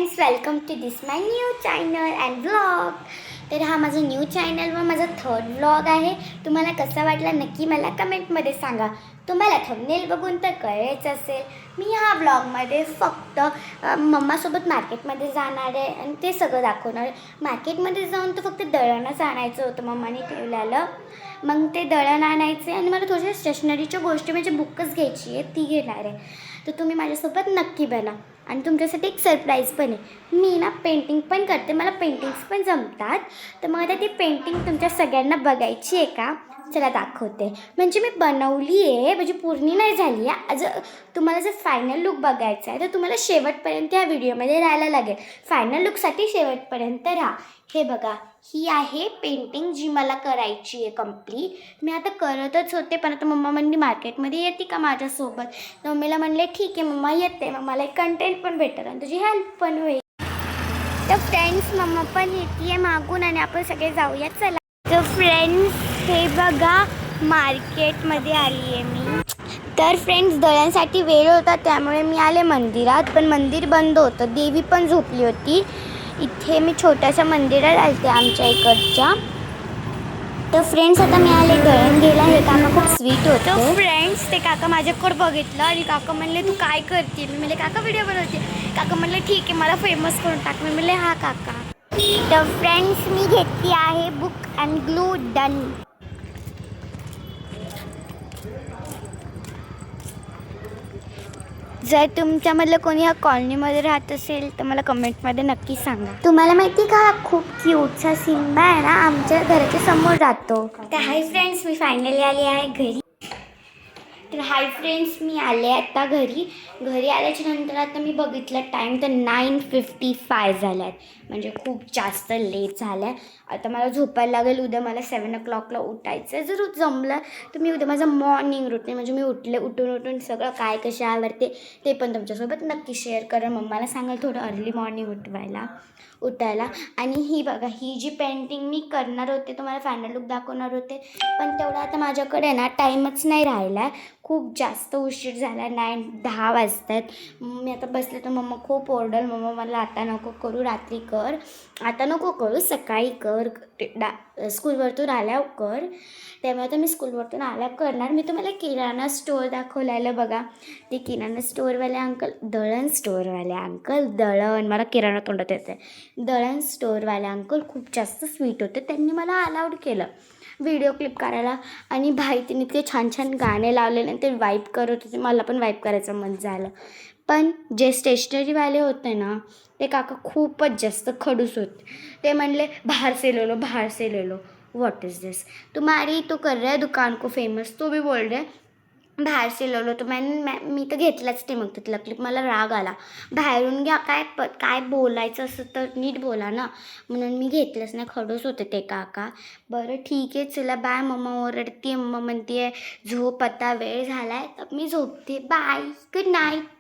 Friends, welcome to this my new channel and vlog. तर हा माझा न्यू चॅनल व माझा थर्ड व्लॉग आहे. तुम्हाला कसा वाटला नक्की मला कमेंटमध्ये सांगा. तुम्हाला थंबनेल बघून तर कळेच असेल. मी ह्या व्लॉगमध्ये फक्त मम्मासोबत मार्केटमध्ये जाणार आहे आणि ते सगळं दाखवणार आहे. मार्केटमध्ये जाऊन तर फक्त दळणच आणायचं होतं मम्माने ठेवलेलं. मग ते दळण आणायचे आणि मला थोड्या स्टेशनरीच्या गोष्टी म्हणजे बुकच घ्यायची आहे, ती घेणार आहे. तर तुम्ही माझ्यासोबत नक्की बना. आणि तुमच्यासाठी एक सरप्राईज पण आहे. मी ना पेंटिंग पण करते, मला पेंटिंग्स पण जमतात. तर मग आता ती पेंटिंग तुमच्या सगळ्यांना बघायची आहे का? चला दाखवते. म्हणजे मी बनवली आहे, म्हणजे पूर्ण नाही झाली आहे. तुम्हाला जर फायनल लुक बघायचा आहे तर तुम्हाला शेवटपर्यंत या व्हिडिओमध्ये राहायला लागेल. फायनल लुकसाठी शेवटपर्यंत राहा. हे बघा, ही आहे पेंटिंग जी मला करायची आहे कंप्लीट. मी आता करतच होते, पण आता मम्मा म्हणली मार्केटमध्ये येते का माझ्यासोबत. तर मम्मीला म्हणले ठीक आहे मम्मा येते, मग मला एक कंटेंट पण भेटेल आणि तुझी हेल्प पण होईल. तर फ्रेंड्स, मम्मा पण येते मागून आणि आपण सगळे जाऊया चला. तर फ्रेंड्स, हे बघा मार्केटमध्ये आली आहे मी. तर फ्रेंड्स, दळणसाठी वेळ होता त्यामुळे मी आले मंदिरात, पण मंदिर बंद होतं. देवी पण झोपली होती. इथे मी छोट्याशा मंदिरात आलते आमच्या इकडच्या. तर फ्रेंड्स, आता मी आले दळण घ्यायला. हे काका खूप स्वीट होतं. तर फ्रेंड्स, ते काका माझ्याकडे बघितलं आणि काका म्हणले तू काय करते. मी म्हणले काका व्हिडिओ बनवते. काका म्हणले ठीक आहे, मला फेमस करून टाक. मी म्हणले हा काका. तर फ्रेंड्स, मी घेतली आहे बुक अँड ग्लू डन. जर तुमच्यामधलं कोणी ह्या कॉलनीमध्ये राहत असेल तर मला कमेंटमध्ये नक्की सांगा. तुम्हाला माहिती का, खूप क्यूटचा सिम्बा आहे ना, आमच्या घराच्या समोर राहतो. तर हाय फ्रेंड्स, मी फायनली आली आहे घरी. तर हाय फ्रेंड्स, मी आले आता घरी. घरी आल्याच्या नंतर आता मी बघितलं टाईम तर 9:55 झाल्या आहेत. म्हणजे खूप जास्त लेट झालं आहे. आता मला झोपायला लागेल. उद्या मला 7 o'clockला उठायचं आहे. जर जमलं तर मी उद्या माझं मॉर्निंग रुटीन म्हणजे मी उठून सगळं काय कसे आवडते ते पण तुमच्यासोबत नक्की शेअर करेन. मम्माला सांगाल थोडं अर्ली मॉर्निंग उठायला. आणि ही बघा, ही जी पेंटिंग मी करणार होते, तुम्हाला फायनल लुक दाखवणार होते, पण तेवढा आता माझ्याकडे ना टाईमच नाही राहिला आहे. खूप जास्त उशीर झाला, 9-10 वाजत आहेत. मी आता बसले तर मम्मा खूप ओरडल. मम्मा मला आता नको करू, रात्री कर, आता नको करू, सकाळी कर, स्कूलवरतून आल्यावर कर. त्यामुळे आता मी स्कूलवरतून आल्यावर करणार. मी तुम्हाला किराणा स्टोअर दाखवलेलं बघा. ते किराणा स्टोअरवाले अंकल, दळण स्टोअरवाले अंकल, दळण मला किराणा तोंडात येते. दळण स्टोअरवाले अंकल खूप जास्त स्वीट होते. त्यांनी मला अलाउड केलं व्हिडिओ क्लिप करायला. आणि भाई तिने इतके छान छान गाणे लावलेले, ते वाईप करत होते. मला पण वाईप करायचं मन झालं. पण जे स्टेशनरीवाले होते ना, ते काका खूपच जास्त खडूस होते. ते म्हणले बाहर से ले लो. व्हॉट इज़ दिस, तुम्हारी तो कर रहा है दुकान को फेमस, तो भी बोल रहे बाहेर से लो तो मी तर घेतलाच नाही. मग तिथला क्लिप मला राग आला. बाहेरून घ्या, काय बोलायचं असं तर नीट बोला ना. म्हणून मी घेतलंच नाही. खडूस होते ते काका. बरं ठीक आहे, चला बाय. मम्मा ओरडते, मम्मा म्हणते झोप, आता वेळ झाला आहे. तर मी झोपते. Bye, good night.